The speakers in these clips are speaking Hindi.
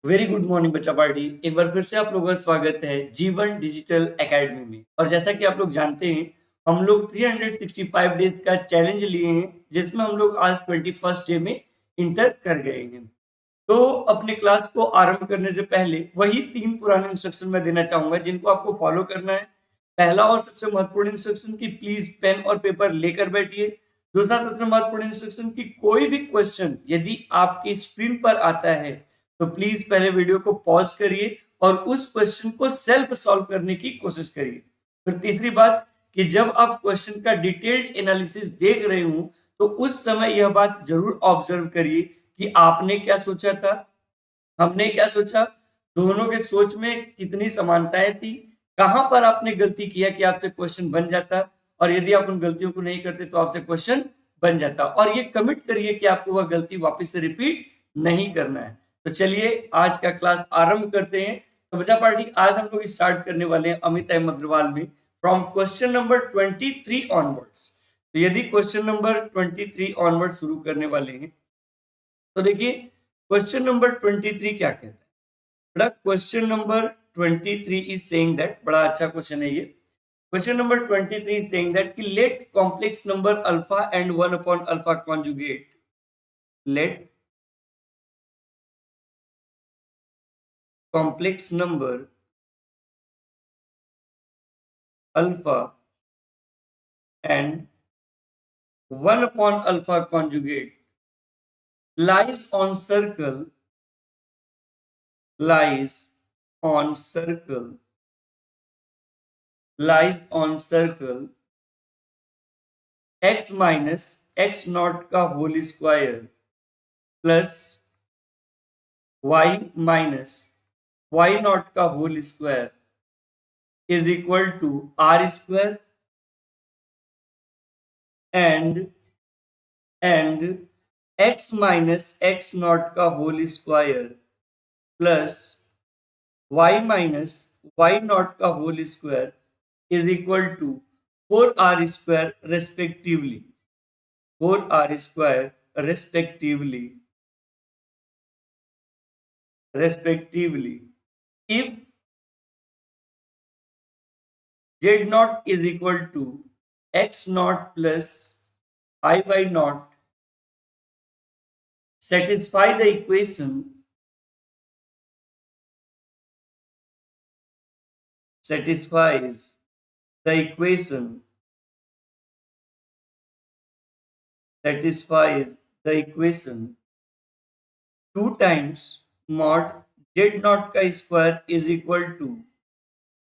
वेरी गुड मॉर्निंग बच्चा पार्टी। एक बार फिर से आप लोगों का स्वागत है जीवन डिजिटल एकेडमी में। और जैसा कि आप लोग जानते हैं, हम लोग 365 डेज का चैलेंज लिए हैं, जिसमें हम लोग आज 21st डे में इंटर कर गए हैं। तो अपने क्लास को आरंभ करने से पहले वही 3 पुराने इंस्ट्रक्शन मैं देना चाहूंगा, जिनको आपको फॉलो करना है। पहला और सबसे महत्वपूर्ण इंस्ट्रक्शन कि प्लीज पेन और पेपर लेकर बैठिए। दूसरा सबसे महत्वपूर्ण इंस्ट्रक्शन कि कोई भी क्वेश्चन यदि आपकी स्क्रीन पर आता है तो प्लीज पहले वीडियो को पॉज करिए और उस क्वेश्चन को सेल्फ सॉल्व करने की कोशिश करिए। फिर तीसरी बात कि जब आप क्वेश्चन का डिटेल्ड एनालिसिस देख रहे हो तो उस समय यह बात जरूर ऑब्जर्व करिए कि आपने क्या सोचा था, हमने क्या सोचा, दोनों के सोच में कितनी समानताएं थी, कहां पर आपने गलती किया कि आपसे क्वेश्चन बन जाता, और यदि आप उन गलतियों को नहीं करते तो आपसे क्वेश्चन बन जाता। और ये कमिट करिए कि आपको वह गलती वापस से रिपीट नहीं करना है। तो चलिए आज का क्लास आरंभ करते हैं। तो बच्चा पार्टी, आज हम लोग स्टार्ट करने वाले हैं अमित एम अग्रवाल में फ्रॉम क्वेश्चन नंबर 23 ऑनवर्ड्स। तो यदि क्वेश्चन नंबर 23 ऑनवर्ड शुरू करने वाले हैं तो देखिए क्वेश्चन नंबर 23 क्या कहता है। बड़ा question number 23 is saying that, बड़ा अच्छा क्वेश्चन है ये। Question number 23 is saying that कि let complex number alpha and 1 upon alpha conjugate, let complex number alpha and 1 upon alpha conjugate lies on circle, lies on circle, lies on circle x minus x naught का whole square plus y minus y naught का whole square is equal to r square and x minus x naught का whole square plus y minus y naught का whole square is equal to 4r square respectively, 4r square respectively if z naught is equal to x naught plus y naught, satisfy the equation, satisfies the equation, satisfies the equation 2 times mod z naught का square is equal to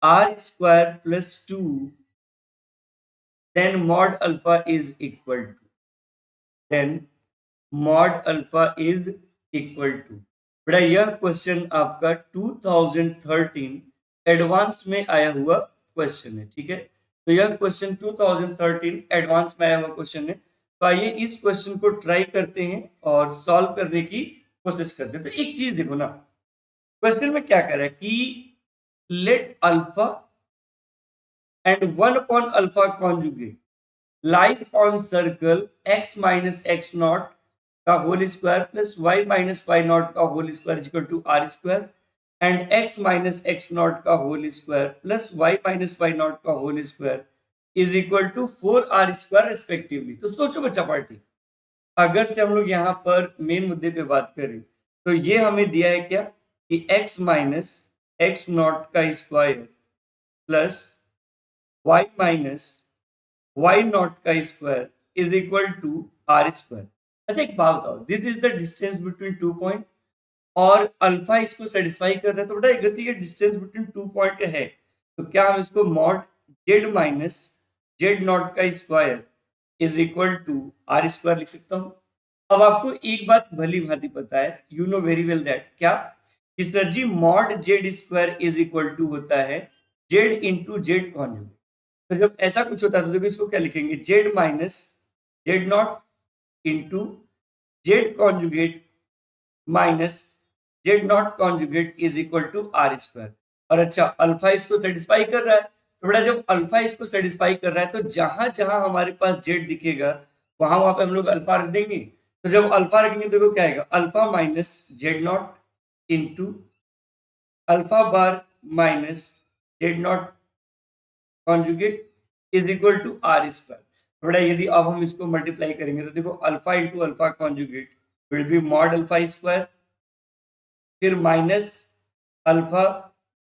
r square plus 2, then mod alpha is equal to, then mod alpha is equal to। बेटा यह क्वेश्चन आपका 2013 एडवांस में आया हुआ क्वेश्चन है, ठीक है। तो यह क्वेश्चन 2013 एडवांस में आया हुआ क्वेश्चन है। तो आइए इस क्वेश्चन को ट्राई करते हैं और सॉल्व करने की कोशिश करते हैं। तो एक चीज देखो ना, क्वेश्चन में क्या कह रहा है कि let alpha and 1 upon alpha conjugate lies on circle x minus x naught का whole square plus y minus y naught का whole square equal to r square and x minus x naught का whole square plus y minus y naught का whole square is equal to 4r square respectively. तो सोचो बच्चा पार्टी, अगर से हम लोग यहाँ पर मेन मुद्दे पे बात करें तो ये हमें दिया है क्या कि x माइनस x नॉट का square plus y minus y naught का square is equal to r square. अच्छा एक बात बताओ, this is the distance between 2 point और अल्फा इसको सेटिस्फाई कर रहा है। तो बेटा अगर से ये डिस्टेंस बिटवीन 2 पॉइंट है तो क्या हम इसको mod z minus z naught का square is equal to r square लिख सकता हूं। अब आपको एक बात भली भांति पता है, you know very well that क्या कि sir ji mod z square is equal to होता है z इंटू जेड कॉन्जुगेट। तो जब ऐसा कुछ होता है तो इसको क्या लिखेंगे, z minus z not into z conjugate minus z not conjugate is equal to are square. और अच्छा अल्फा इसको सेटिस्फाई कर रहा है, तो बेटा जब अल्फा इसको सेटिस्फाई कर रहा है तो जहां जहां हमारे पास जेड दिखेगा वहां पे हम लोग अल्फा रख देंगे। तो जब अल्फा रखेंगे तो क्या आएगा, alpha minus z not into alpha bar minus z not conjugate is equal to are square. थोड़ा यदि अब हम इसको मल्टीप्लाई करेंगे तो देखो alpha into alpha conjugate will be mod alpha square, फिर minus alpha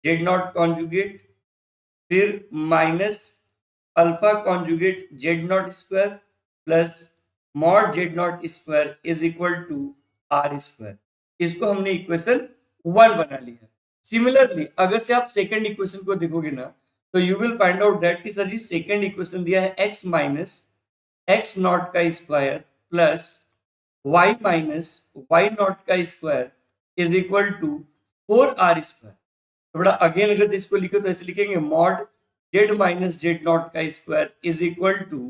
z not conjugate, फिर minus alpha conjugate z not square plus mod z not square is equal to are square. इसको हमने इक्वेशन 1 बना लिया। सिमिलरली अगर से आप सेकंड इक्वेशन को देखोगे ना तो you will find out that कि सर जी सेकंड इक्वेशन दिया है x माइनस एक्स नॉट का square plus y minus y naught का square is equal to 4r square. थोड़ा अगेन अगर इसको लिखे तो ऐसे लिखेंगे mod z minus z not का square is equal to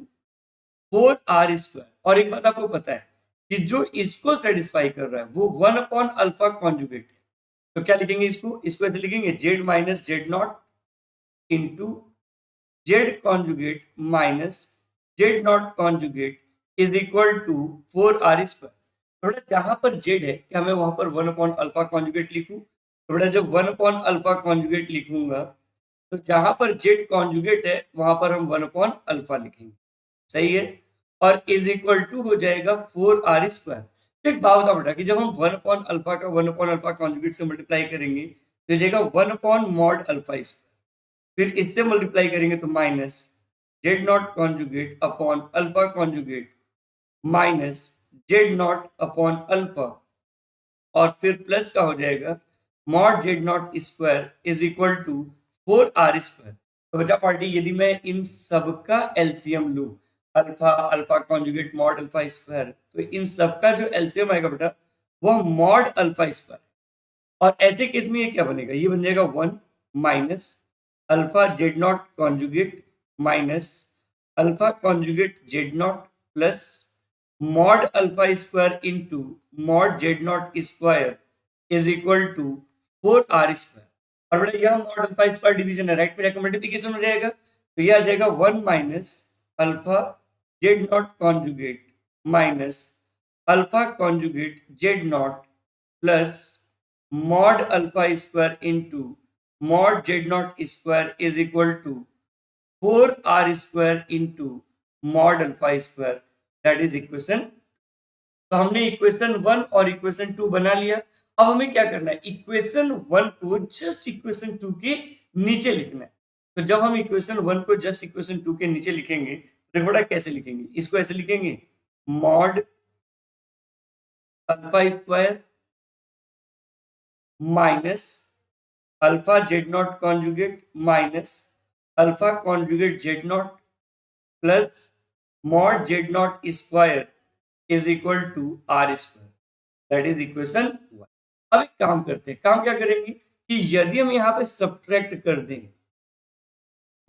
4r square. और एक बात आपको पता है कि जो इसको सेटिस्फाई कर रहा है वो 1 अपॉन अल्फा कॉन्जुगेट है। तो क्या लिखेंगे इसको ऐसे लिखेंगे z minus z not into z conjugate minus z not conjugate is equal to 4r square. थोड़ा जहां पर जेड है क्या मैं वहां पर 1 अपॉन अल्फा कॉन्जुगेट लिखूं? थोड़ा जब 1 अपॉन अल्फा कॉन्जुगेट लिखूंगा तो जहां पर जेड कॉन्जुगेट है वहां पर हम 1 अपॉन अल्फा लिखेंगे, सही है। और इज इक्वल टू हो जाएगा 4r स्क्वायर। तो एक बात बता बेटा कि जब हम 1 अपॉन अल्फा का 1 अपॉन अल्फा कॉन्जुगेट से मल्टीप्लाई करेंगे तो हो जाएगा 1 अपॉन मॉड अल्फा स्क्वायर, फिर इससे मल्टीप्लाई करेंगे तो minus z not conjugate upon alpha conjugate minus z not upon alpha और फिर प्लस का हो जाएगा mod z not square is equal to 4r square. तो बचा पार्टी यदि मैं इन सब का एलसीएम लूं alpha alpha conjugate mod alpha square तो इन सब का जो एलसीएम आएगा बेटा वो मॉड अल्फा स्क्वायर। और ऐसे केस में ये क्या बनेगा? ये बन जाएगा 1 minus alpha z not conjugate minus alpha conjugate z not plus mod alpha square into mod z not square is equal to 4r square. और बेटा यह मॉड अल्फा स्क्वायर डिवीजन है, राइट में जाकर मल्टीप्लिकेशन हो जाएगा तो यह आ जाएगा 1 minus alpha z not conjugate minus alpha conjugate z not plus mod alpha square into mod z not square is equal to 4r square into mod alpha square, that is equation. तो हमने इक्वेशन 1 और इक्वेशन 2 बना लिया। अब हमें क्या करना है? इक्वेशन 1 को जस्ट इक्वेशन 2 के नीचे लिखना है। तो जब हम इक्वेशन 1 को जस्ट इक्वेशन 2 के नीचे लिखेंगे तो बेटा कैसे लिखेंगे? इसको ऐसे लिखेंगे mod alpha square minus alpha z not conjugate minus alpha conjugate z not plus mod z not square is equal to are square, that is equation 1। अब एक काम करते हैं, काम क्या करेंगे कि यदि हम यहाँ पे सब्ट्रैक्ट कर दें,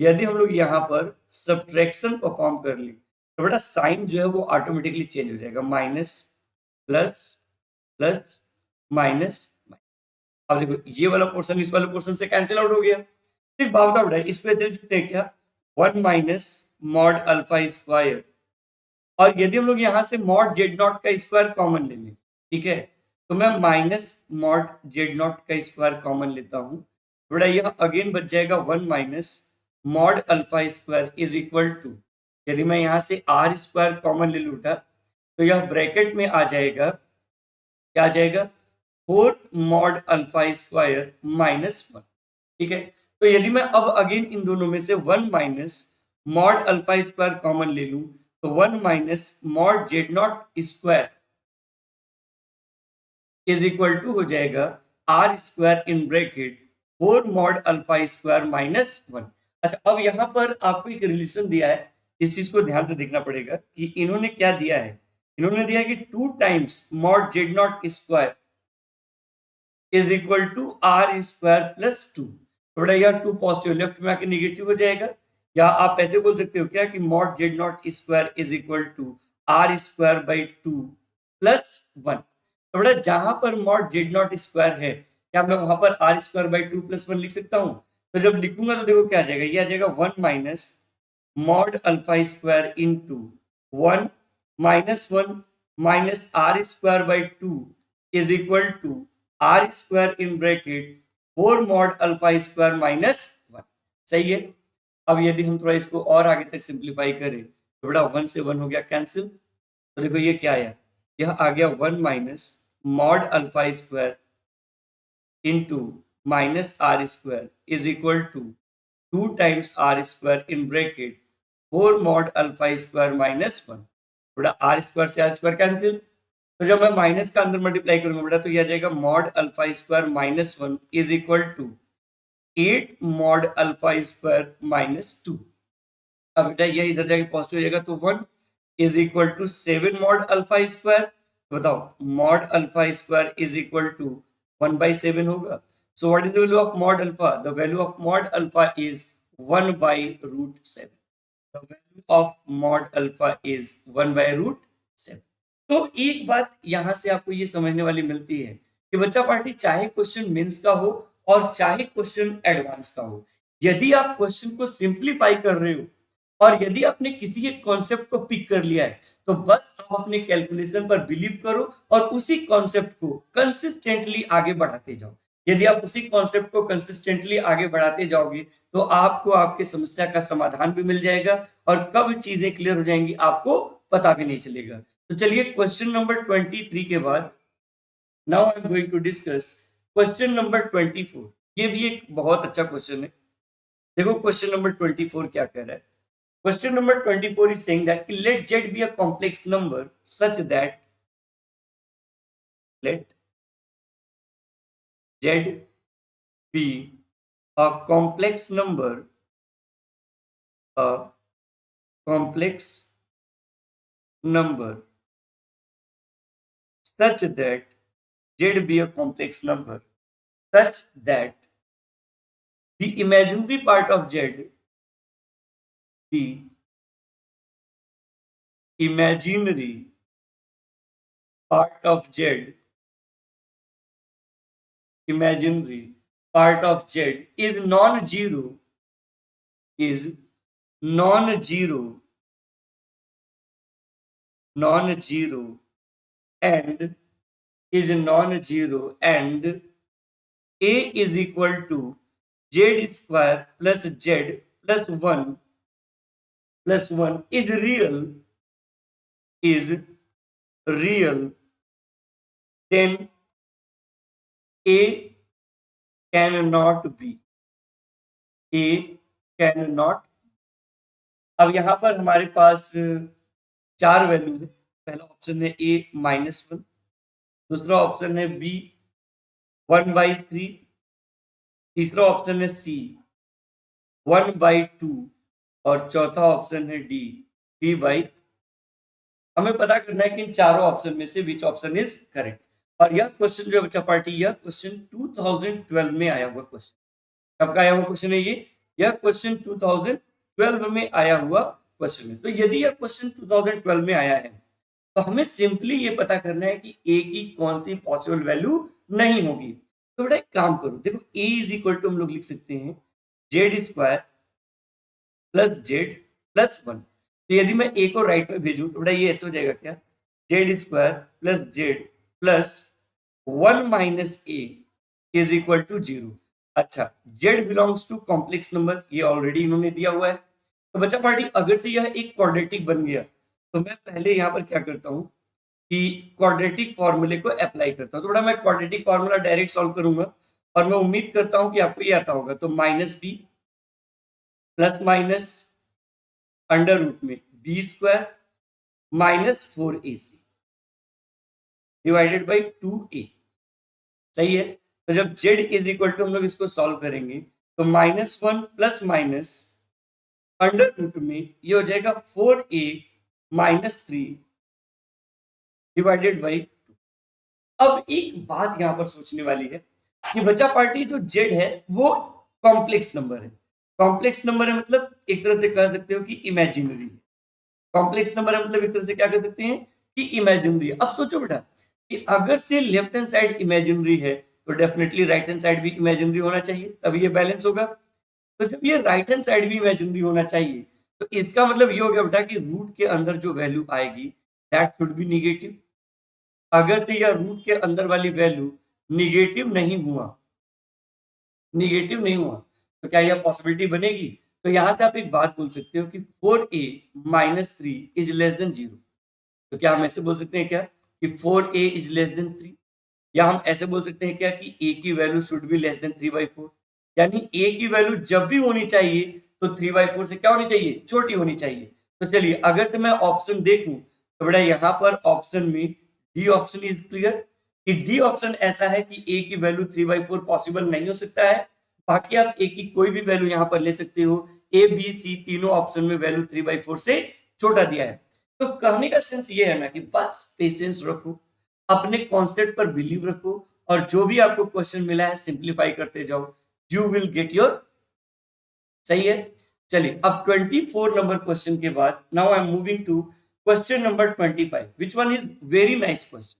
यदि हम लोग यहाँ पर सब्ट्रैक्शन परफॉर्म कर लें तो बेटा साइन जो है वो ऑटोमेटिकली चेंज हो जाएगा, माइनस प्लस प्लस माइनस। अब देखो ये वाला पोर्शन इस वाले पोर्शन से कैंसिल आउट हो गया। फिर बाबा बेटा इस पे दे सकते हैं क्या? 1 माइनस मॉड अल्फा स्क्वायर। और यदि हम लोग यहाँ से मॉड जेड नॉट का स्क्वायर कॉमन ले लें, ठीक है, तो मैं माइनस मॉड जेड नॉट का स्क्वायर कॉमन लेता हूँ, बेटा यह अगेन बच जाएगा 1 minus mod alpha square is equal to, यदि मैं यहाँ से आर स्क्वायर कॉमन ले लूटा तो यह ब्रैकेट में आ जाएगा, क्या आ जाएगा? 4 मॉड अल्फा स्क्वायर माइनस 1। ठीक है, तो यदि मैं अब अगेन इन दोनों में से 1 minus mod alpha square common ले लूं तो 1 minus mod z not square is equal to हो जाएगा r square in bracket 4 mod alpha square minus 1। अच्छा, अब यहाँ पर आपको एक रिलेशन दिया है, इस चीज को ध्यान से देखना पड़ेगा कि इन्होंने क्या दिया है। इन्होंने दिया है कि 2 times mod z not square is equal to are square plus 2। थोड़ा यार 2 पॉजिटिव लेफ्ट में आके निगेटिव हो जाएगा, या आप ऐसे बोल सकते हो क्या कि mod z not square is equal to are square by 2 plus 1। थोड़ा जहां पर मॉड जेड नॉट स्क्वायर है क्या मैं वहां पर आर स्क्वायर बाई 2 प्लस 1 लिख सकता हूं? तो जब लिखूंगा तो देखो क्या आ जाएगा, ये आ जाएगा 1 minus mod alpha square into 1 minus 1 minus R square by 2 is equal to are square in bracket 4 mod alpha square minus 1। सही है। अब यदि हम थोड़ा इसको और आगे तक सिंप्लीफाई करें तो बड़ा 1 से 1 हो गया कैंसिल। तो देखो ये क्या आया, यह आ गया 1 minus mod alpha square into minus R square is equal to 2 times R square in bracket 4 mod alpha square minus 1। थोड़ा आर स्क्वायर से आर स्क्वायर कैंसिल, तो जब मैं माइनस का अंदर मल्टीप्लाई करूंगा बेटा तो ये आ जाएगा mod alpha square minus 1 is equal to 8 mod alpha square minus 2। अब बेटा ये इधर जाके पॉजिटिव हो जाएगा तो 1 is equal to 7 mod alpha square. बताओ mod alpha square is equal to 1/7 होगा। So what is the value of mod alpha? The value of mod alpha is 1/√7। The value of mod alpha is 1/√7। तो एक बात यहां से आपको ये समझने वाली मिलती है कि बच्चा पार्टी चाहे क्वेश्चन मेंस का हो और चाहे क्वेश्चन एडवांस का हो, यदि आप क्वेश्चन को सिंप्लीफाई कर रहे हो और यदि आपने किसी एक कॉन्सेप्ट को पिक कर लिया है तो बस आप अपने कैलकुलेशन पर बिलीव करो और उसी कॉन्सेप्ट को कंसिस्टेंटली आगे बढ़ाते जाओ। यदि आप उसी कॉन्सेप्ट को कंसिस्टेंटली आगे बढ़ाते जाओगे तो आपको आपकी समस्या का समाधान भी मिल जाएगा और कब चीजें क्लियर हो जाएंगी आपको पता भी नहीं चलेगा। तो चलिए क्वेश्चन नंबर 23 के बाद now I am going to discuss question number 24। ये भी एक बहुत अच्छा क्वेश्चन है। देखो क्वेश्चन नंबर 24 क्या कह रहा है। Question number 24 is saying that let Z be a complex number such that let Z be a complex number, a complex number such that Z be a complex number such that the imaginary part of Z, the imaginary part of Z, imaginary part of Z is non-zero, is non-zero, non-zero and is non-zero and a is equal to z square plus z plus 1 plus 1 is real, then a cannot be, a cannot। अब यहां पर हमारे पास चार वैल्यू है। पहला ऑप्शन है a -1, दूसरा ऑप्शन है b 1/3, तीसरा ऑप्शन है सी 1/2 और चौथा ऑप्शन है डी 3/। हमें पता करना है कि इन चारों ऑप्शन में से विच ऑप्शन इज करेक्ट। और यह क्वेश्चन जो बच्चा पार्टी, यह क्वेश्चन 2012 में आया हुआ क्वेश्चन। कब का आया हुआ क्वेश्चन है ये? यह क्वेश्चन 2012 में आया हुआ क्वेश्चन है। तो यदि यह क्वेश्चन 2012 में आया है तो हमें सिंपली ये पता करना है कि a की कौन सी पॉसिबल वैल्यू नहीं होगी। तो बेटा एक काम करो, देखो a इज इक्वल टू हम लोग लिख सकते हैं Z square plus Z plus 1। तो यदि मैं a को राइट में भेजूं तो बेटा ये ऐसे हो जाएगा क्या, Z square plus Z plus 1 minus a is equal to 0। अच्छा, z belongs to complex number, ये ऑलरेडी इन्होंने दिया हुआ है। तो बच्चा पार्टी अगर से यह एक क्वाड्रेटिक बन गया तो मैं पहले यहाँ पर क्या करता हूँ कि क्वाड्रेटिक फॉर्मूले को अप्लाई करता हूँ। तो बड़ा मैं क्वाड्रेटिक फॉर्मूला डायरेक्ट सॉल्व करूंगा और मैं उम्मीद करता हूँ कि आपको ये आता होगा। तो minus b plus minus under root में b square minus 4ac divided by 2a। सही है। तो जब z इज इक्वल टू हम लोग इसको सॉल्व करेंगे तो -1 प्लस माइनस अंडर रूट में ये हो जाएगा 4a माइनस 3 डिवाइडेड बाई 2। अब एक बात यहां पर सोचने वाली है कि बच्चा पार्टी जो z है वो कॉम्प्लेक्स नंबर है। कॉम्प्लेक्स नंबर है मतलब एक तरह से कह सकते हो कि इमेजिनरी है। कॉम्प्लेक्स नंबर है मतलब एक तरह से क्या कर सकते हैं कि इमेजिनरी है। अब सोचो बेटा कि अगर से लेफ्ट हैंड साइड इमेजिनरी है तो डेफिनेटली राइट हैंड साइड भी इमेजिनरी होना चाहिए, तभी ये बैलेंस होगा। तो जब ये राइट हैंड साइड भी इमेजिनरी होना चाहिए तो इसका मतलब ये हो गया बेटा कि रूट के अंदर जो वैल्यू आएगी दैट शुड बी निगेटिव। अगर से यह रूट के अंदर वाली वैल्यू निगेटिव नहीं हुआ, निगेटिव नहीं हुआ, तो क्या यह पॉसिबिलिटी बनेगी? तो यहां से आप एक बात बोल सकते हो कि 4a minus 3 is less than 0। तो क्या हम ऐसे बोल सकते हैं क्या कि 4a इज लेस देन 3? या हम ऐसे बोल सकते हैं क्या कि a की value should be less than 3/4? यानी a की वैल्यू जब भी होनी चाहिए तो 3/4 से क्या होनी चाहिए? छोटी होनी चाहिए। तो चलिए अगर से मैं ऑप्शन देखूं तो बेटा यहाँ पर ऑप्शन में डी ऑप्शन इज क्लियर, कि डी ऑप्शन ऐसा है कि a की वैल्यू 3/4 पॉसिबल नहीं हो सकता है। बाकी आप a की कोई भी वैल्यू यहाँ पर ले सकते हो, ए बी सी तीनों ऑप्शन में वैल्यू 3/4 से छोटा दिया है। तो कहने का सेंस ये है ना कि बस पेशेंस रखो, अपने कॉन्सेप्ट पर बिलीव रखो, और जो भी आपको क्वेश्चन मिला है सिंप्लीफाई करते जाओ, यू विल गेट योर। सही है। चलिए अब 24 नंबर क्वेश्चन के बाद now I am moving to question number 25, which one is very nice question.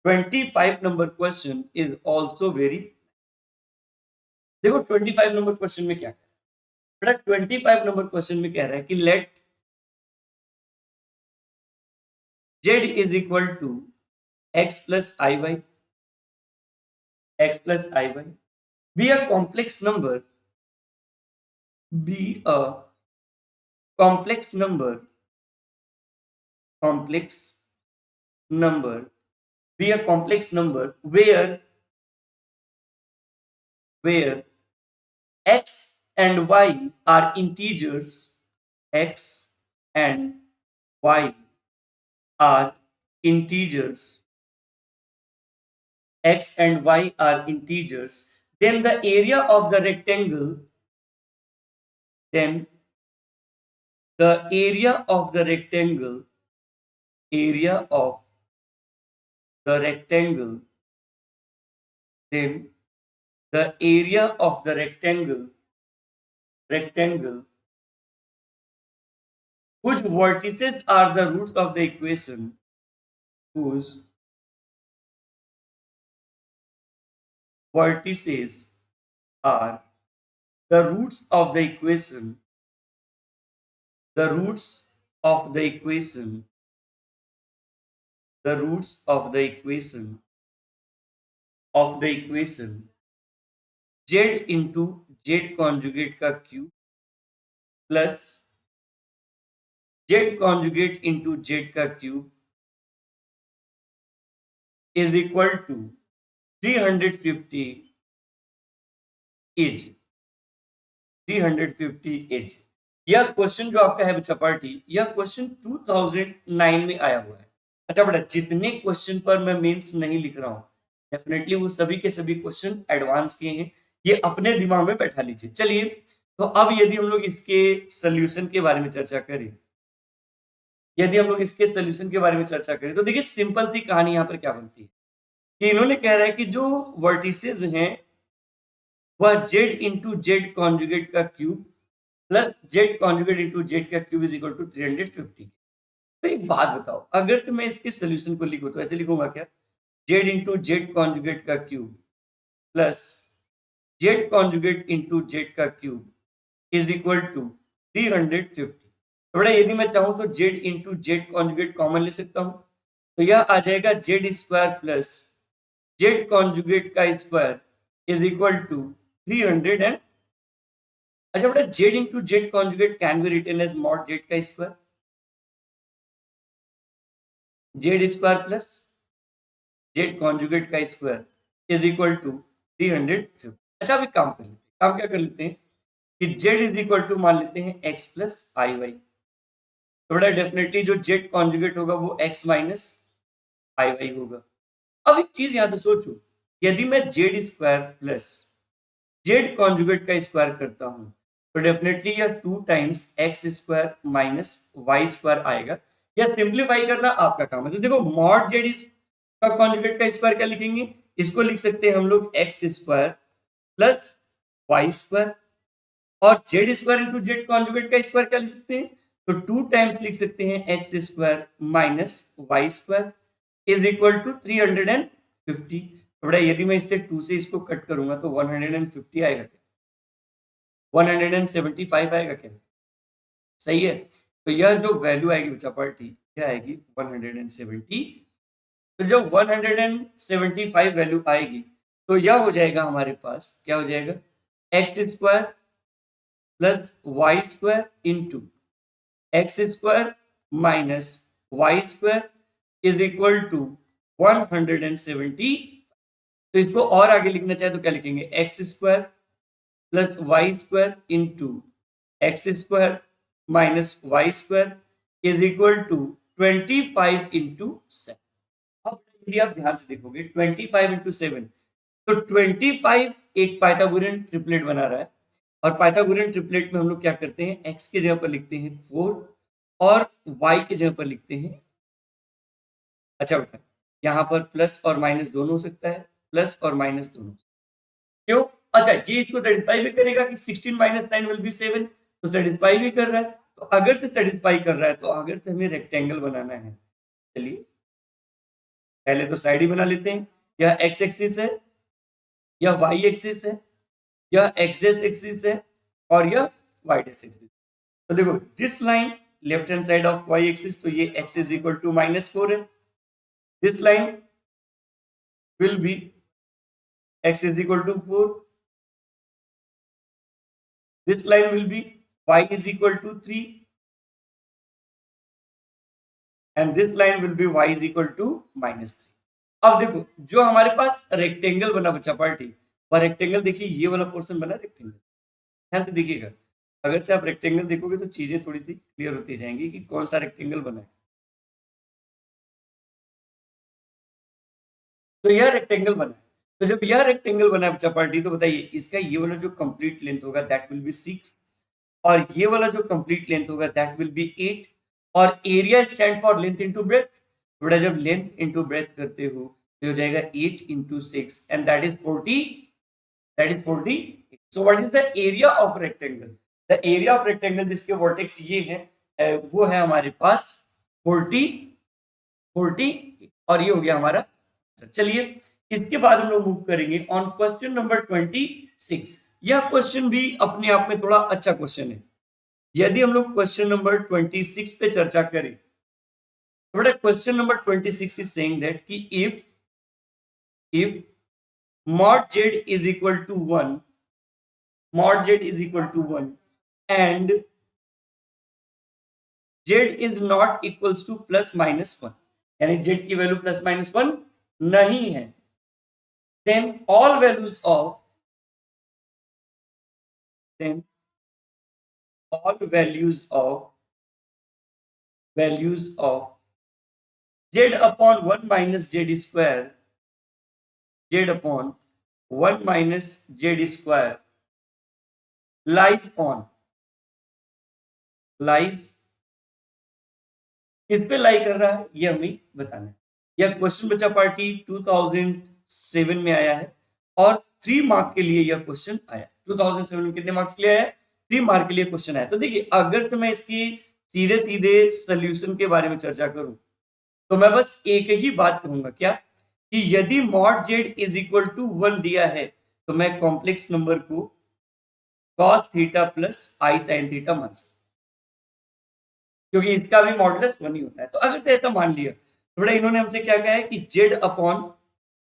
25 number question is also very, देखो 25 नंबर क्वेश्चन में क्या कह रहा है बेटा? 25 नंबर क्वेश्चन में कह रहा है कि let z is equal to x plus I Y, x plus iy be a complex number, be a complex number, complex number, be a complex number where x and y are integers, x and y are integers, x and y are integers, then the area of the rectangle, then the area of the rectangle, area of the rectangle, then the area of the rectangle whose vertices are the roots of the equation, whose vertices are the roots of the equation, the roots of the equation, the roots of the equation, of the equation z into z conjugate का cube plus z conjugate into z का क्यूब is equal to 350 एज, 350 एज। यह क्वेश्चन जो आपका है बच्चा पार्टी, यह क्वेश्चन 2009 में आया हुआ है। अच्छा बेटा, जितने क्वेश्चन पर मैं मेंस नहीं लिख रहा हूं डेफिनेटली वो सभी के सभी क्वेश्चन एडवांस किए हैं, ये अपने दिमाग में बैठा लीजिए। चलिए तो अब यदि हम लोग इसके सोल्यूशन के बारे में चर्चा करें, यदि हम लोग इसके सोल्यूशन के बारे में चर्चा करें तो देखिए सिंपल सी कहानी यहाँ पर क्या बनती है कि इन्होंने कह रहा है कि जो वर्टिसेस हैं वह z इंटू जेड कॉन्जुगेट का cube plus z conjugate into z का क्यूब इज इक्वल टू 350। तो एक बात बताओ, अगर तो मैं इसके सोल्यूशन को लिखूं तो ऐसे लिखूंगा क्या, जेड इंटू जेड कॉन्जुगेट का cube plus z conjugate into z का क्यूब इज इक्वल टू 350। थोड़ा यदि मैं चाहूं तो z into z conjugate common ले सकता हूं, तो यह आ जाएगा z square plus z conjugate का square is equal to 300 and, अच्छा बेटा z into z conjugate can be written as mod z का square, z square plus z conjugate का स्क्वायर इज इक्वल टू 350। अच्छा अब एक काम कर लेते हैं, काम क्या कर लेते हैं कि जेड इज इक्वल टू मान लेते हैं एक्स प्लस आई वाई, तो बेटा डेफिनेटली जो जेड कॉन्जुगेट होगा वो एक्स माइनस आई वाई होगा। अब एक चीज यहां से सोचो, यदि मैं z square plus z conjugate का स्क्वायर करता हूं तो डेफिनेटली यह 2 times x square minus Y square आएगा। यह सिंप्लीफाई करना आपका काम है। तो देखो मॉड जेड का कॉन्जुगेट का स्क्वायर क्या लिखेंगे, इसको लिख सकते हैं हम लोग x square plus Y square, और z square into z conjugate का स्क्वायर क्या लिख सकते हैं, तो 2 टाइम्स लिख सकते हैं X square minus Y square is equal to 350। बेटा यदि मैं इससे 2 से इसको कट करूंगा तो 150 आएगा क्या, 175 आएगा क्या? सही है। तो यह जो वैल्यू आएगी बच्चा पार्टी क्या आएगी 175। तो जब 175 वैल्यू आएगी तो यह हो जाएगा हमारे पास, क्या हो जाएगा, X square plus Y square into X square minus Y square is equal to 170। तो इसको और आगे लिखना चाहे तो क्या लिखेंगे, X square plus Y square into X square minus Y square is equal to 25 into 7। अब यदि आप ध्यान से देखोगे 25 इंटू 7, तो 25 एक पाइथागोरियन ट्रिपलेट बना रहा है। और पाइथागोरियन ट्रिपलेट में हम लोग क्या करते हैं, एक्स के जगह पर लिखते हैं 4 और वाई के जगह पर लिखते हैं, अच्छा बेटा यहाँ पर प्लस और माइनस दोनों हो सकता है, प्लस और माइनस दोनों, क्यों, अच्छा ये इसको सेटिस्फाई भी करेगा कि 16 माइनस 9 विल बी 7, तो सेटिस्फाई भी कर रहा है। तो अगर से सेटिस्फाई कर रहा है तो अगर से हमें रेक्टेंगल बनाना है, चलिए पहले तो साइड ही बना लेते हैं। यह एक्स एक्सिस है, यह वाई एक्सिस है, यह एक्स डेस एक्सिस है और यह वाई डेस एक्सिस। तो देखो this line left hand side of Y axis, तो ये एक्स इज इक्वल टू -4 है। This line will be X is equal to 4, this line will be y is equal to 3 and this line will be y is equal to -3। अब देखो जो हमारे पास रेक्टेंगल बना बच्चा पार्टी, वह रेक्टेंगल देखिए, ये वाला पोर्शन बना रेक्टेंगल, ध्यान से देखिएगा। अगर से आप रेक्टेंगल देखोगे तो चीजें थोड़ी सी क्लियर होती जाएंगी कि कौन सा रेक्टेंगल बना है। तो यह रेक्टेंगल बना है, तो जब यह रेक्टेंगल बना है बच्चा पार्टी, तो बताइए इसका ये वाला जो कंप्लीट लेंथ होगा दैट विल बी 6 और ये वाला जो कंप्लीट लेंथ होगा दैट विल बी 8 और area stand for length into breadth. थोड़ा जब लेंथ इनटू ब्रेथ करते हो तो हो जाएगा 8 into 6 and that is 40, that is 40। So what is the area of rectangle, the area of rectangle जिसके वर्टेक्स ये है वो है हमारे पास 40 40 और ये हो गया हमारा। चलिए इसके बाद हम लोग मूव करेंगे ऑन क्वेश्चन नंबर 26। यह क्वेश्चन भी अपने आप में थोड़ा अच्छा क्वेश्चन है। यदि हम लोग क्वेश्चन नंबर 26 पे चर्चा करें तो बेटा question number 26 is saying that कि if mod z is equal to 1, mod z is equal to 1 and z is not equals to plus minus 1, यानी z की वैल्यू प्लस माइनस 1 नहीं है, then all values of then all values of z upon 1 minus z square, z upon 1 minus z square lies on, lies किस पे लाई कर रहा है ये हमें बताना है। यह क्वेश्चन बच्चा पार्टी 2007 में आया है और 3 मार्क के लिए यह क्वेश्चन आया। 2007 में कितने मार्क्स के लिए आया, 3 मार्क के लिए क्वेश्चन आया। तो देखिए अगर तो मैं इसकी सीधे सीधे सोल्यूशन के बारे में चर्चा करूं तो मैं बस एक ही बात कहूंगा, क्या कि यदि mod Z is equal to 1 दिया है तो मैं कॉम्प्लेक्स नंबर को cos थीटा प्लस आई साइन थीटा मान सकता, क्योंकि इसका भी मॉडुलस 1 ही होता है। तो अगर से ऐसा मान लिया तो बेटा इन्होंने हमसे क्या कहा है कि Z upon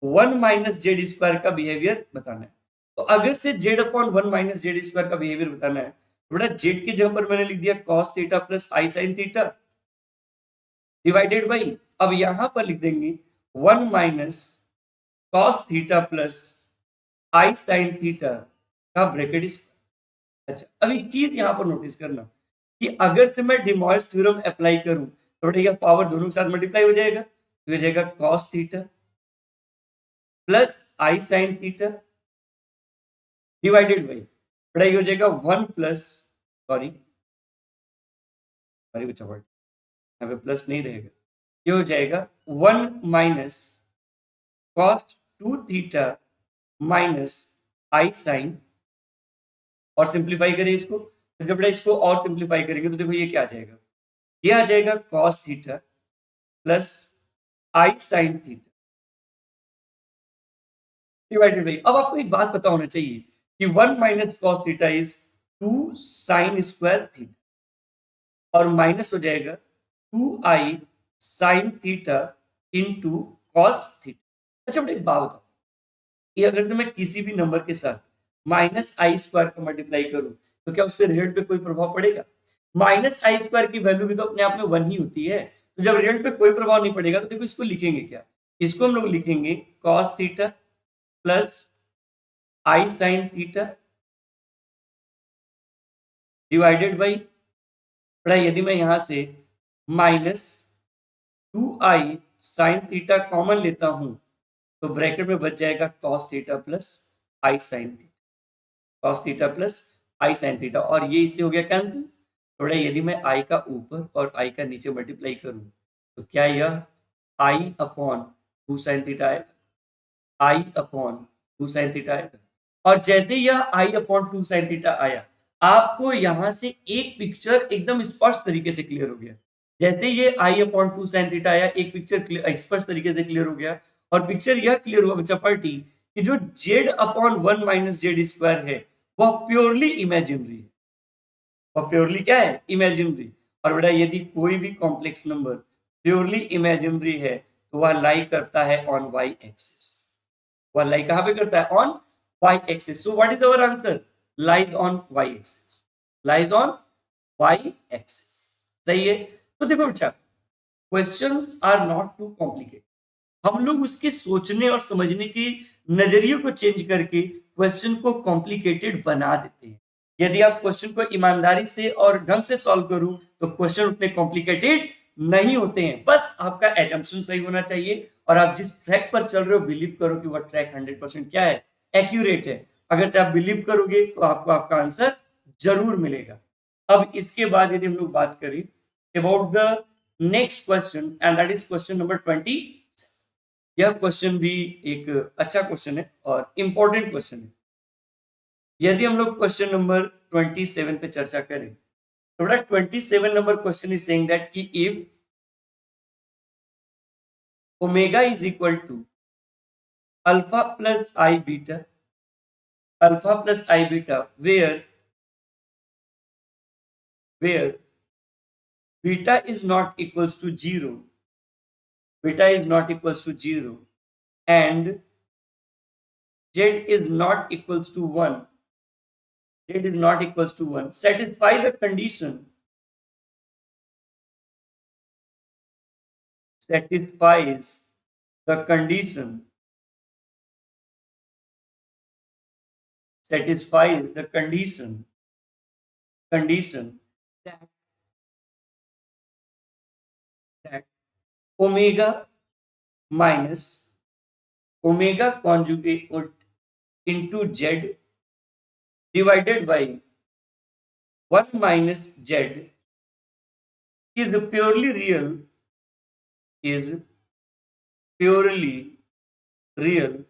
1 minus Z square का बिहेवियर बताना है। तो अगर से Z upon 1 minus Z square का बिहेवियर बताना है तो बेटा जेड की जगह पर मैंने लिख दिया cos theta plus I sine theta divided by, अब यहां पर लिख देंगे 1 माइनस cos थीटा प्लस आई साइन थीटा का ब्रैकेट। अच्छा अब एक चीज यहां पर नोटिस करना कि अगर से मैं डिमॉइस थ्योरम अप्लाई करूं तो बेटा यह पावर दोनों के साथ मल्टीप्लाई हो जाएगा, तो हो जाएगा cos theta plus I sine theta divided by, बेटा ये हो जाएगा 1 प्लस सॉरी सॉरी बच्चा वर्ड यहाँ पे प्लस नहीं रहेगा, ये हो जाएगा 1 माइनस cos 2 थीटा माइनस आई साइन, और सिंप्लीफाई करें इसको, तो जब इसको और सिंप्लीफाई करेंगे तो देखो ये क्या आ जाएगा, ये आ जाएगा cos theta plus I sine theta divided by. अब आपको एक बात पता होना चाहिए कि 1 minus cos theta is 2 sine square theta और माइनस हो जाएगा 2i sine theta into cos theta. अच्छा बेटा एक बात बताओ, ये अगर तो मैं किसी भी नंबर के साथ माइनस आई स्क्वायर का मल्टीप्लाई करूं तो क्या उससे रिजल्ट पे कोई प्रभाव पड़ेगा? माइनस आई स्क्वायर की वैल्यू भी तो अपने आप में 1 ही होती है, तो जब रिजल्ट पे कोई प्रभाव नहीं पड़ेगा तो देखो इसको लिखेंगे क्या, इसको हम लोग लिखेंगे cos theta plus I sine theta divided by, यदि मैं यहां से minus 2i sine theta common लेता हूं तो ब्रैकेट में बच जाएगा cos थीटा प्लस आई sine theta, cos theta plus आई साइन थीटा, और ये इससे हो गया कैंसिल। थोड़ा यदि मैं i का ऊपर और i का नीचे मल्टीप्लाई करूं तो क्या यह i अपॉन 2 साइन थीटा आएगा, आई अपॉन 2 साइन थीटा आएगा। और जैसे यह आई अपॉन 2 साइन थीटा आया, आपको यहां से एक पिक्चर एकदम स्पष्ट तरीके से क्लियर हो गया। जैसे ये आई अपॉन 2 साइन थीटा आया, एक पिक्चर स्पष्ट तरीके से क्लियर हो गया, और पिक्चर यह क्लियर हुआ बच्चा पार्टी कि जो Z upon 1 minus Z square है वह प्योरली इमेजिनरी है, वह प्योरली क्या है, इमेजिनरी। और बेटा यदि कोई भी कॉम्प्लेक्स नंबर प्योरली इमेजिनरी है तो वह लाई करता है ऑन वाई एक्सिस, वह लाई कहां पे करता है, on Y axis. So what is our answer, lies on Y axis, lies on Y axis. सही है। तो देखो बच्चा, questions are not too complicated, हम लोग उसके सोचने और समझने के नजरिए को चेंज करके क्वेश्चन को कॉम्प्लिकेटेड बना देते हैं। यदि आप क्वेश्चन को ईमानदारी से और ढंग से सॉल्व करो तो क्वेश्चन उतने कॉम्प्लिकेटेड नहीं होते हैं, बस आपका एजम्पशन सही होना चाहिए और आप जिस ट्रैक पर चल रहे हो बिलीव करो कि वह ट्रैक 100% क्या है, एक्यूरेट है। अगर से आप बिलीव करोगे तो आपको आपका आंसर जरूर मिलेगा। अब इसके बाद यदि हम लोग बात करें about the next question and that is question number 20। यह क्वेश्चन भी एक अच्छा क्वेश्चन है और इंपॉर्टेंट क्वेश्चन है। यदि हम लोग क्वेश्चन नंबर 27 पे चर्चा करें तो बेटा 27 number question is saying that कि if omega is equal to alpha plus I beta, alpha plus I beta where beta is not equals to 0, beta is not equals to 0 and z is not equals to 1, z is not equals to 1, satisfy the condition, satisfies the condition, satisfies the condition that, that omega minus omega conjugate into z divided by 1 minus z is purely real, is purely real,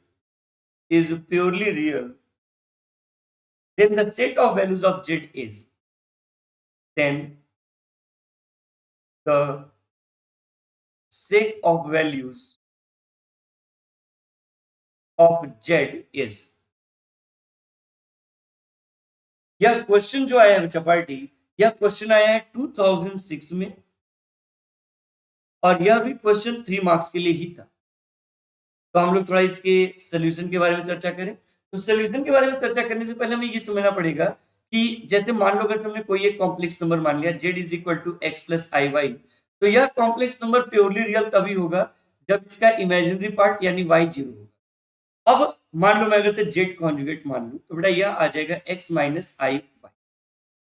is purely real, then the set of values of z is, then the set of values of z is। यह क्वेश्चन जो आया है बच्चा पार्टी, यह क्वेश्चन आया है 2006 में और यह भी क्वेश्चन 3 मार्क्स के लिए ही था। तो हम लोग थोड़ा इसके सोल्यूशन के बारे में चर्चा करें। तो सोल्यूशन के बारे में चर्चा करने से पहले हमें ये समझना पड़ेगा कि जैसे मान लो अगर हमने कोई एक कॉम्प्लेक्स नंबर मान लिया z is equal to X plus I Y, तो यह कॉम्प्लेक्स नंबर प्योरली रियल तभी होगा जब इसका इमेजिनरी पार्ट यानी y 0 होगा। अब मान लो मैं अगर से z कॉन्जुगेट मान लूं तो बेटा यह आ जाएगा x माइनस आई वाई,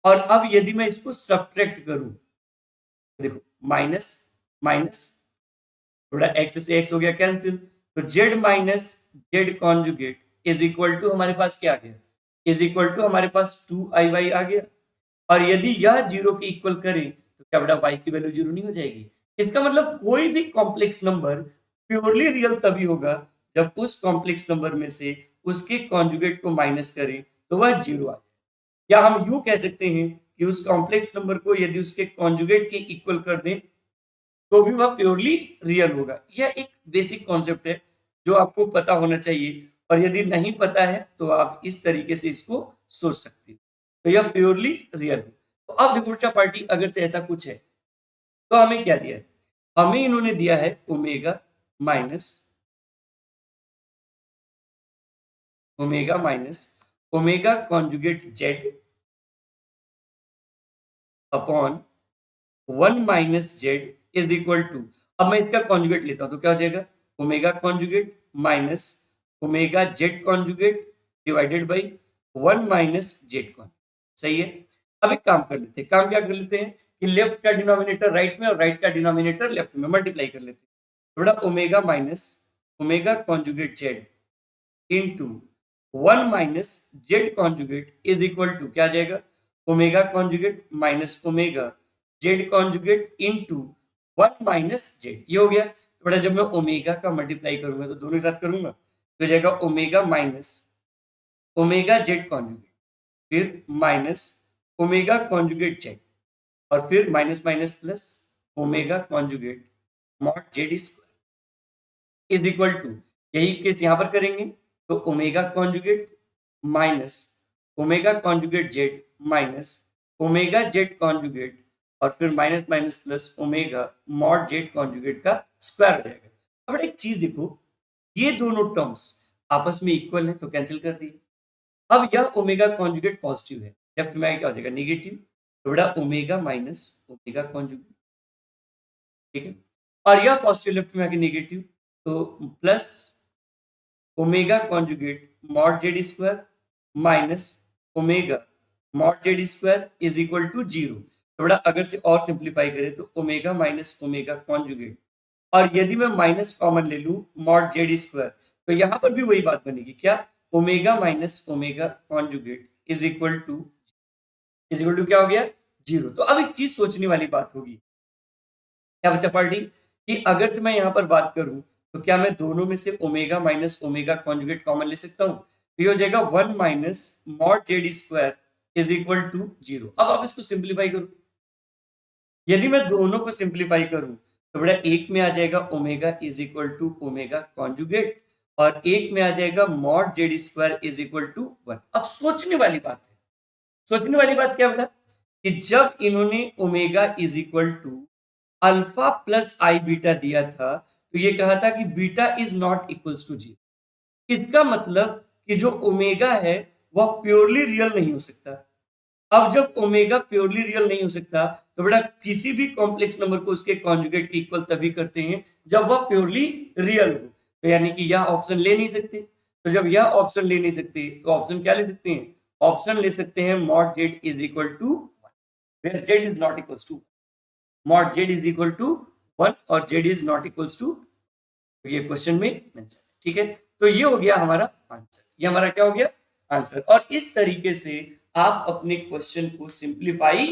और अब यदि मैं इसको सब्ट्रैक्ट करूं, देखो माइनस माइनस, थोड़ा x से x हो गया कैंसिल, तो z minus Z conjugate is equal to हमारे पास क्या आ गया, इज इक्वल टू हमारे पास 2iy आ गया। और यदि यह जीरो के इक्वल करें तो क्या बेटा y की वैल्यू जीरो नहीं हो जाएगी। इसका मतलब कोई भी कॉम्प्लेक्स नंबर प्योरली रियल तभी होगा जब उस कॉम्प्लेक्स नंबर में से उसके कॉन्जुगेट को माइनस करें तो वह जीरो आ जाए। या हम यूं कह सकते हैं कि उस कॉम्प्लेक्स नंबर को यदि उसके कॉन्जुगेट के इक्वल कर दें तो भी वह प्योरली रियल होगा। यह एक बेसिक कॉन्सेप्ट है जो आपको पता होना चाहिए, और यदि नहीं पता है तो आप इस तरीके से इसको सोच सकते हैं। तो यह प्योरली रियल है। तो अब देखो बच्चा पार्टी, अगर से ऐसा कुछ है तो हमें क्या दिया है, हमें इन्होंने दिया है omega minus omega minus omega conjugate Z upon 1 minus Z is equal to, अब मैं इसका कॉन्जुगेट लेता हूं तो क्या हो जाएगा, omega conjugate minus omega Z conjugate divided by 1 minus Z conjugate. सही है। अब एक काम कर लेते हैं, काम क्या कर लेते हैं कि लेफ्ट का डिनोमिनेटर राइट में और राइट का डिनोमिनेटर लेफ्ट में मल्टीप्लाई कर लेते हैं। थोड़ा omega minus omega conjugate Z into 1 minus Z conjugate is equal to क्या आ जाएगा, omega conjugate minus omega Z conjugate into 1 minus Z. ये हो गया। थोड़ा जब मैं ओमेगा का मल्टीप्लाई करूंगा तो दोनों के साथ करूंगा तो हो जाएगा omega minus omega Z conjugate, फिर माइनस ओमेगा कॉन्जुगेट जेड, और फिर minus minus plus omega conjugate mod Z is equal to, यही केस यहां पर करेंगे तो omega conjugate minus omega conjugate Z minus omega Z conjugate, और फिर minus minus plus omega mod Z conjugate का स्क्वायर हो जाएगा। अब एक चीज देखो, ये दोनों टर्म्स आपस में इक्वल है तो कैंसिल कर दिए। अब यह ओमेगा कॉन्जुगेट पॉजिटिव है, लेफ्ट में क्या हो जाएगा नेगेटिव, तो बेटा ओमेगा माइनस ओमेगा कॉन्जुगेट, ठीक है। और यह पॉजिटिव लेफ्ट में आके नेगेटिव, तो plus omega conjugate mod Z square minus omega mod Z square is equal to zero. तो बेटा अगर से और सिंप्लीफाई करें तो ओमेगा माइनस ओमेगा कॉन्जुगेट, और यदि मैं माइनस कॉमन ले लूं मॉड जेड स्क्वायर तो यहां पर भी वही बात बनेगी, क्या, omega minus omega conjugate is equal to क्या हो गया, जीरो। तो अब एक चीज सोचने वाली बात होगी क्या बच्चा पार्टी, कि अगर से मैं यहाँ पर बात करूं तो क्या मैं दोनों में से omega minus omega conjugate common ले सकता हूं, तो ये हो जाएगा 1 minus mod Z square is equal to zero. अब आप इसको सिंप्लीफाई करो, यदि मैं दोनों को सिंप्लीफाई करूं तो बेटा एक में आ जाएगा omega is equal to omega conjugate, और एक में आ जाएगा mod Z square is equal to 1। अब सोचने वाली बात है, सोचने वाली बात क्या बेटा, कि जब इन्होंने omega is equal to alpha plus I beta दिया था तो ये कहा था कि beta is not equals to zero. इसका मतलब कि जो ओमेगा है वह प्योरली रियल नहीं हो सकता। अब जब ओमेगा प्योरली रियल नहीं हो सकता तो बेटा किसी भी कॉम्प्लेक्स नंबर को उसके कॉन्जुगेट के इक्वल तभी करते हैं जब वह प्योरली रियल हो। तो यानी कि यह ऑप्शन ले नहीं सकते, तो जब यह ऑप्शन ले नहीं सकते तो ऑप्शन क्या ले सकते हैं, ऑप्शन ले सकते हैं mod Z is equal to where Z is not equals to, mod Z is equal to 1 और Z is not equals to, ये क्वेश्चन में मेंशन, ठीक है। तो ये हो गया हमारा आंसर, ये हमारा क्या हो गया आंसर। और इस तरीके से आप अपने क्वेश्चन को सिंप्लीफाई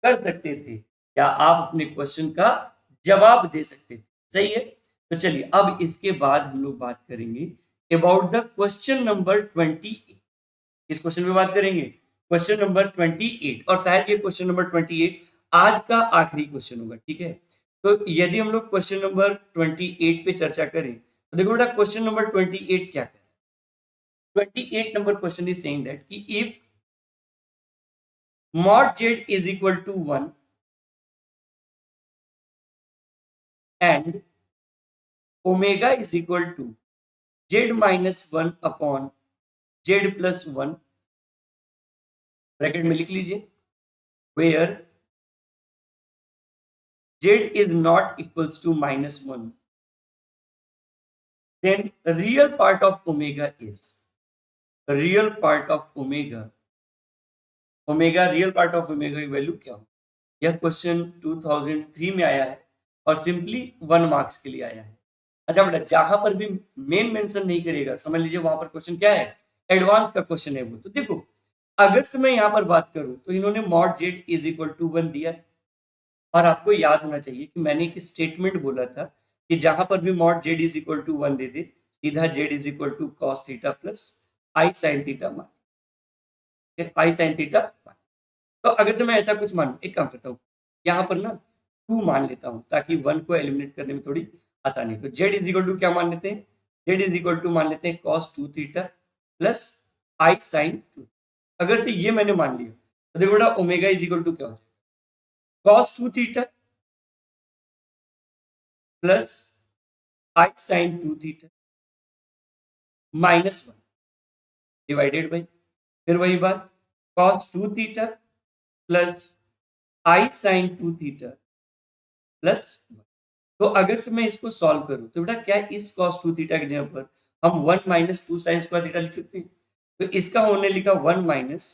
कर सकते थे या आप अपने क्वेश्चन का जवाब दे सकते थे। सही है। तो चलिए अब इसके बाद हम लोग बात करेंगे अबाउट द क्वेश्चन नंबर 28। इस क्वेश्चन पे बात करेंगे क्वेश्चन नंबर 28, और शायद ये क्वेश्चन नंबर 28 आज का आखिरी क्वेश्चन होगा, ठीक है। तो यदि हम लोग क्वेश्चन नंबर 28 पे चर्चा करें तो देखो बेटा क्वेश्चन नंबर 28 क्या है। 28 number question is saying that कि if mod z is equal to 1 and omega is equal to z minus 1 upon z plus 1, bracket में लिख लीजिए, where z is not equals to minus 1, then real part of omega is real part of omega real part of omega की वैल्यू क्या हो। यह क्वेश्चन 2003 में आया है और सिंपली 1 मार्क्स के लिए आया है। अच्छा बेटा जहां पर भी मेन मेंशन नहीं करेगा समझ लीजिए वहां पर क्वेश्चन क्या है, एडवांस का क्वेश्चन है वो। तो देखो अगर से मैं यहां पर बात करूं तो इन्होंने mod Z is equal to 1 दिया है, और आपको याद होना चाहिए कि मैंने एक स्टेटमेंट बोला था कि जहां पर भी mod Z is equal to 1 दे दे सीधा Z is equal to cos theta plus I sine theta मान, आई साइन थीटा। तो अगर से मैं ऐसा कुछ मान एक काम करता हूँ यहाँ पर ना 2 मान लेता हूँ ताकि 1 को एलिमिनेट करने में थोड़ी आसानी हो। तो जेड इज इक्वल टू क्या मान लेते हैं, जेड इज इक्वल टू मान लेते हैं कॉस 2 थीटा प्लस आई साइन 2। अगर से ये मैंने मान लिया तो देखो बेटा ओमेगा इज इक्वल टू क्या हो जाएगा, cos 2 theta plus I sine 2 theta minus 1। Divided by, फिर वही बात cos 2 theta plus i sin 2 theta plus, तो अगर से मैं इसको सॉल्व करूं तो बेटा क्या इस cos 2 थीटा की जगह पर हम 1 माइनस 2 साइन स्क्वायर थीटा लिख सकते हैं। तो इसका होने लिखा 1 minus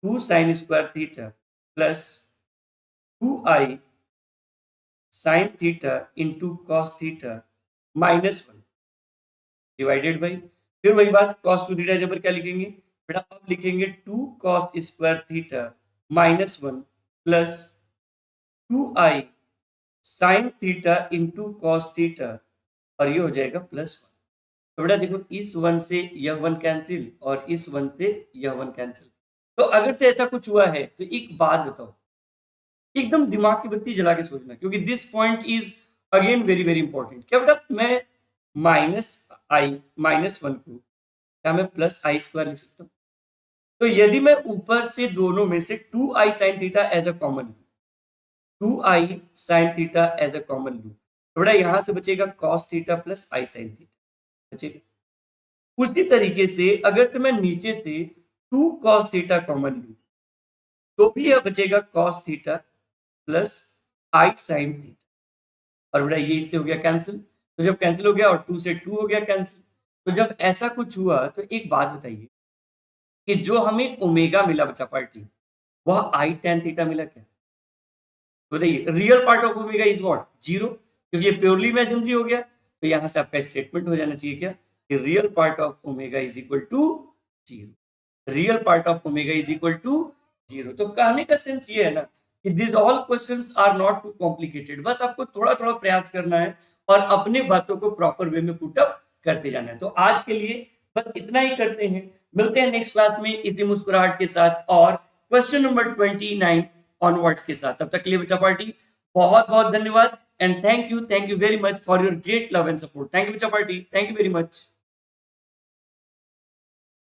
2 sine square theta plus 2i sine theta into cos theta minus 1 divided by, फिर वही बात cos 2 थीटा जब पर क्या लिखेंगे बेटा, अब लिखेंगे 2 cos square theta minus 1 plus 2i sine theta into cos theta, और ये हो जाएगा प्लस 1। तो बेटा देखो इस 1 से यह 1 कैंसिल और इस 1 से यह 1 कैंसिल। तो अगर से ऐसा कुछ हुआ है तो एक बात बताओ, एकदम दिमाग की बत्ती जला के सोचना, क्योंकि this point is again very very important. क्या बेटा मैं माइनस आई माइनस 1 को क्या मैं प्लस आई स्क्वायर लिख सकता हूँ? तो यदि मैं ऊपर से दोनों में से 2i sin theta as a common, 2i sin theta as a common लूं, तो बेटा यहां से बचेगा cos theta plus i sin theta बचेगा। उसी तरीके से अगर से मैं नीचे से 2 cos थीटा कॉमन लूं तो भी यह बचेगा cos theta plus i sin theta, और बेटा ये इससे हो गया कैंसिल। तो जब कैंसिल हो गया और 2 से 2 हो गया कैंसिल, तो जब ऐसा कुछ हुआ तो एक बात बताइए कि जो हमें ओमेगा मिला बच्चा पार्टी, वह i tan थीटा मिला क्या? तो बताइए real part of omega is what? Zero, क्योंकि ये प्योरली इमेजिनरी हो गया। तो यहां से आपका स्टेटमेंट हो जाना चाहिए क्या कि real part of omega is equal to zero, real part of omega is equal to zero. तो कहने का सेंस ये है ना कि this all questions are not too complicated, बस आपको थोड़ा थोड़ा प्रयास करना है और अपने बातों को प्रॉपर वे में पुट अप करते जाना है। तो आज के लिए बस इतना ही करते हैं, मिलते हैं नेक्स्ट क्लास में इसी मुस्कुराहट के साथ और क्वेश्चन नंबर 29 ऑनवर्ड्स के साथ। तब तक के लिए बच्चा पार्टी बहुत बहुत धन्यवाद and thank you very much for your great love and support. Thank you बच्चा party, thank you very much.